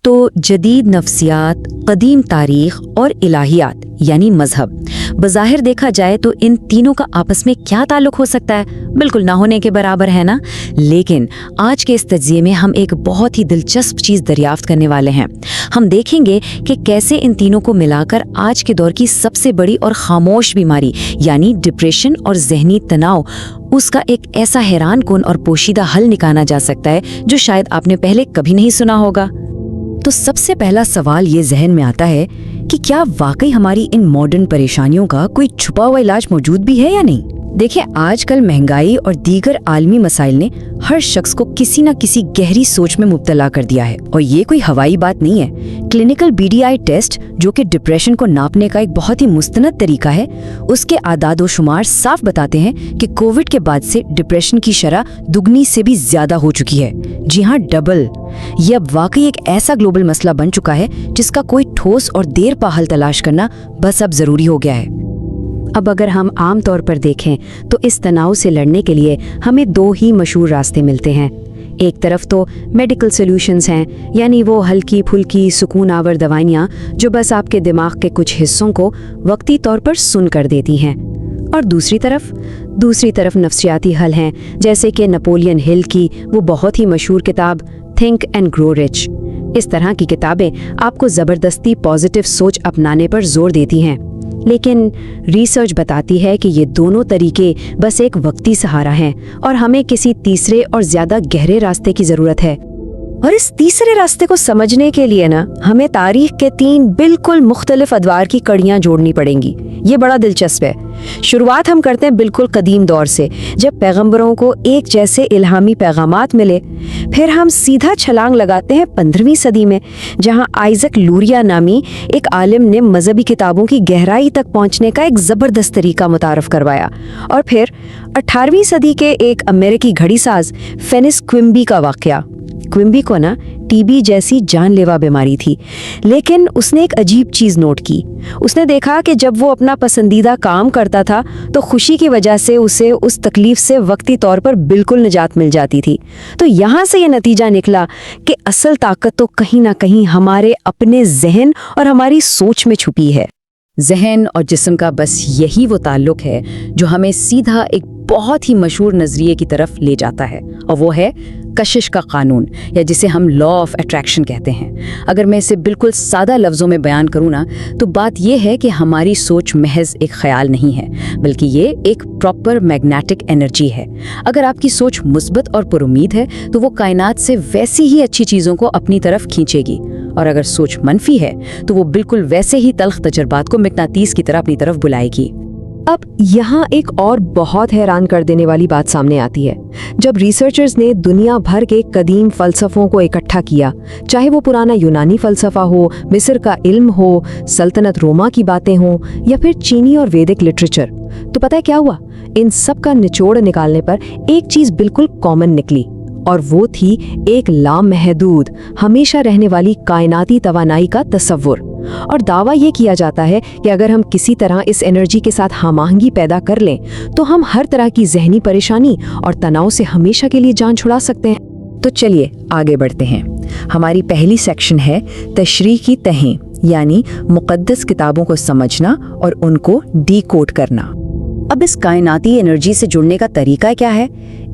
تو جدید نفسیات، قدیم تاریخ اور الہیات یعنی مذہب، بظاہر دیکھا جائے تو ان تینوں کا آپس میں کیا تعلق ہو سکتا ہے؟ بالکل نہ ہونے کے برابر ہے نا؟ لیکن آج کے اس تجزیے میں ہم ایک بہت ہی دلچسپ چیز دریافت کرنے والے ہیں۔ ہم دیکھیں گے کہ کیسے ان تینوں کو ملا کر آج کے دور کی سب سے بڑی اور خاموش بیماری یعنی ڈپریشن اور ذہنی تناؤ، اس کا ایک ایسا حیران کن اور پوشیدہ حل نکالا جا سکتا ہے جو شاید آپ نے پہلے کبھی نہیں سنا ہوگا۔ تو سب سے پہلا سوال یہ ذہن میں آتا ہے کہ کیا واقعی ہماری ان ماڈرن پریشانیوں کا کوئی چھپا ہوا علاج موجود بھی ہے یا نہیں؟ دیکھیں، آج کل مہنگائی اور دیگر عالمی مسائل نے ہر شخص کو کسی نہ کسی گہری سوچ میں مبتلا کر دیا ہے، اور یہ کوئی ہوائی بات نہیں ہے۔ کلینکل BDI ٹیسٹ، جو کہ ڈپریشن کو ناپنے کا ایک بہت ہی مستند طریقہ ہے، اس کے اعداد و شمار صاف بتاتے ہیں کہ کووڈ کے بعد سے ڈپریشن کی شرح دگنی سے بھی زیادہ ہو چکی ہے۔ جی ہاں، ڈبل۔ یہ اب واقعی ایک ایسا گلوبل مسئلہ بن چکا ہے جس کا کوئی ٹھوس اور دیر پا حل تلاش کرنا بس اب ضروری ہو گیا ہے۔ اب اگر ہم عام طور پر دیکھیں تو اس تناؤ سے لڑنے کے لیے ہمیں دو ہی مشہور راستے ملتے ہیں۔ ایک طرف تو میڈیکل سولوشنز ہیں، یعنی وہ ہلکی پھلکی سکون آور دوائیاں جو بس آپ کے دماغ کے کچھ حصوں کو وقتی طور پر سن کر دیتی ہیں، اور دوسری طرف نفسیاتی حل ہیں، جیسے کہ نپولین ہل کی وہ بہت ہی مشہور کتاب تھنک اینڈ گرو رچ۔ اس طرح کی کتابیں آپ کو زبردستی پازیٹیو سوچ اپنانے پر زور دیتی ہیں، لیکن ریسرچ بتاتی ہے کہ یہ دونوں طریقے بس ایک وقتی سہارا ہیں اور ہمیں کسی تیسرے اور زیادہ گہرے راستے کی ضرورت ہے۔ اور اس تیسرے راستے کو سمجھنے کے لیے ہمیں تاریخ کے 3 بالکل مختلف ادوار کی کڑیاں جوڑنی پڑیں گی۔ یہ بڑا دلچسپ ہے۔ شروعات ہم کرتے ہیں بالکل قدیم دور سے، جب پیغمبروں کو ایک جیسے الہامی پیغامات ملے۔ پھر ہم سیدھا چھلانگ لگاتے ہیں 15ویں صدی میں، جہاں آئزک لوریا نامی ایک عالم نے مذہبی کتابوں کی گہرائی تک پہنچنے کا ایک زبردست طریقہ متعارف کروایا۔ اور پھر 18ویں صدی کے ایک امریکی گھڑی ساز فینس کوئمبی کا واقعہ۔ کوئمبی کو ٹی بی جیسی جان لیوا بیماری تھی، لیکن اس نے ایک عجیب چیز نوٹ کی۔ اس نے دیکھا کہ جب وہ اپنا پسندیدہ کام کرتا تھا تو خوشی کی وجہ سے اسے اس تکلیف سے وقتی طور پر بالکل نجات مل جاتی تھی۔ تو یہاں سے یہ نتیجہ نکلا کہ اصل طاقت تو کہیں نہ کہیں ہمارے اپنے ذہن اور ہماری سوچ میں چھپی ہے۔ ذہن اور جسم کا بس یہی وہ تعلق ہے جو ہمیں سیدھا ایک بہت ہی مشہور نظریے کی طرف لے جاتا ہے، اور وہ ہے کشش کا قانون، یا جسے ہم لا آف اٹریکشن کہتے ہیں۔ اگر میں اسے بالکل سادہ لفظوں میں بیان کروں تو بات یہ ہے کہ ہماری سوچ محض ایک خیال نہیں ہے، بلکہ یہ ایک پراپر میگنیٹک انرجی ہے۔ اگر آپ کی سوچ مثبت اور پر امید ہے تو وہ کائنات سے ویسی ہی اچھی چیزوں کو اپنی طرف کھینچے گی، اور اگر سوچ منفی ہے تو وہ بالکل ویسے ہی تلخ تجربات کو مقناطیس کی طرح اپنی طرف بلائے گی۔ اب یہاں ایک اور بہت حیران کر دینے والی بات سامنے آتی ہے۔ جب ریسرچرز نے دنیا بھر کے قدیم فلسفوں کو اکٹھا کیا، چاہے وہ پرانا یونانی فلسفہ ہو، مصر کا علم ہو، سلطنت روما کی باتیں ہوں، یا پھر چینی اور ویدک لٹریچر، تو پتہ ہے کیا ہوا؟ ان سب کا نچوڑ نکالنے پر ایک چیز بالکل کامن نکلی، اور وہ تھی ایک لامحدود، ہمیشہ رہنے والی کائناتی توانائی کا تصور۔ اور دعویٰ یہ کیا جاتا ہے کہ اگر ہم کسی طرح اس انرجی کے ساتھ ہم آہنگی پیدا کر لیں تو ہم ہر طرح کی ذہنی پریشانی اور تناؤ سے ہمیشہ کے لیے جان چھڑا سکتے ہیں۔ تو چلیے آگے بڑھتے ہیں۔ ہماری پہلی سیکشن ہے تشریح کی تہیں، یعنی مقدس کتابوں کو سمجھنا اور ان کو ڈی کوڈ کرنا۔ اب اس کائناتی انرجی سے جڑنے کا طریقہ کیا ہے؟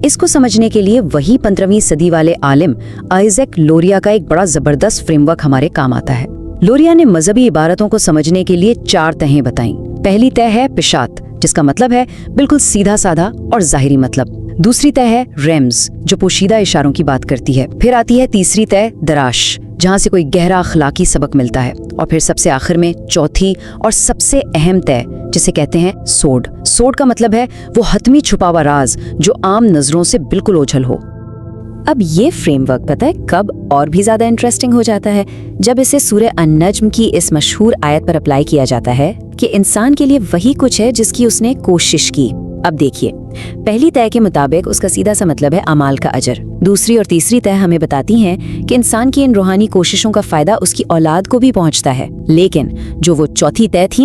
اس کو سمجھنے کے لیے وہی 15ویں صدی والے عالم آئزک لوریا کا ایک بڑا زبردست فریم ورک ہمارے کام آتا ہے۔ لوریا نے مذہبی عبارتوں کو سمجھنے کے لیے 4 تہیں بتائیں۔ پہلی تہ ہے پشات، جس کا مطلب ہے بالکل سیدھا سادہ اور ظاہری مطلب۔ دوسری تہ ہے ریمز، جو پوشیدہ اشاروں کی بات کرتی ہے۔ پھر آتی ہے تیسری تہ دراش، جہاں سے کوئی گہرا اخلاقی سبق ملتا ہے۔ اور پھر سب سے آخر میں چوتھی اور سب سے اہم تہ، جسے کہتے ہیں سوڈ۔ سوڈ کا مطلب ہے وہ حتمی چھپا ہوا راز جو عام نظروں سے بالکل اوجھل ہو۔ اب یہ فریم ورک پتہ ہے کب اور بھی زیادہ انٹرسٹنگ ہو جاتا ہے؟ جب اسے سورہ النجم کی اس مشہور آیت پر اپلائی کیا جاتا ہے کہ انسان کے لیے وہی کچھ ہے جس کی اس نے کوشش کی۔ اب دیکھیے، پہلی تہ کے مطابق اس کا سیدھا سا مطلب ہے اعمال کا اجر۔ دوسری اور تیسری تہ ہمیں بتاتی ہیں کہ انسان کی ان روحانی کوششوں کا فائدہ اس کی اولاد کو بھی پہنچتا ہے۔ لیکن جو وہ چوتھی تہ تھی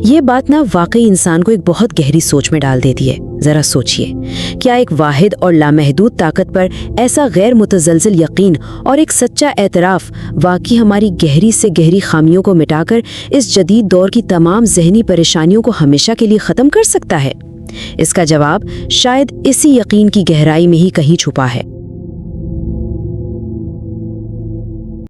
یہ بات نا واقعی انسان کو ایک بہت گہری سوچ میں ڈال دیتی ہے۔ ذرا سوچئے، کیا ایک واحد اور لامحدود طاقت پر ایسا غیر متزلزل یقین اور ایک سچا اعتراف واقعی ہماری گہری سے گہری خامیوں کو مٹا کر اس جدید دور کی تمام ذہنی پریشانیوں کو ہمیشہ کے لیے ختم کر سکتا ہے؟ اس کا جواب شاید اسی یقین کی گہرائی میں ہی کہیں چھپا ہے۔